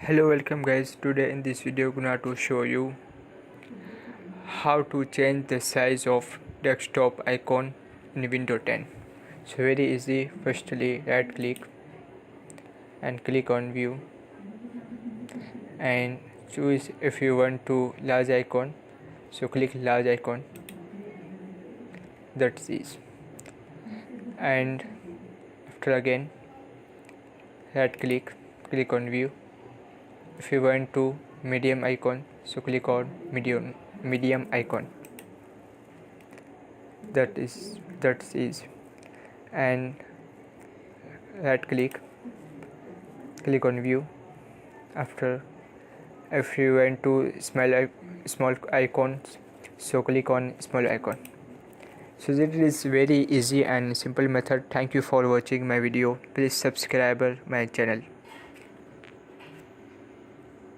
Hello, welcome guys. Today in this video gonna to show you how to change the size of desktop icon in Windows 10. So very easy. Firstly, right click and click on view and choose if you want to large icon. So click large icon. That's it. And after again right click on view. If you want to medium icon, so click on medium icon. That's easy. And right click on view. After if you want to small icons, so click on small icon. So that is very easy and simple method. Thank you for watching my video. Please subscribe my channel.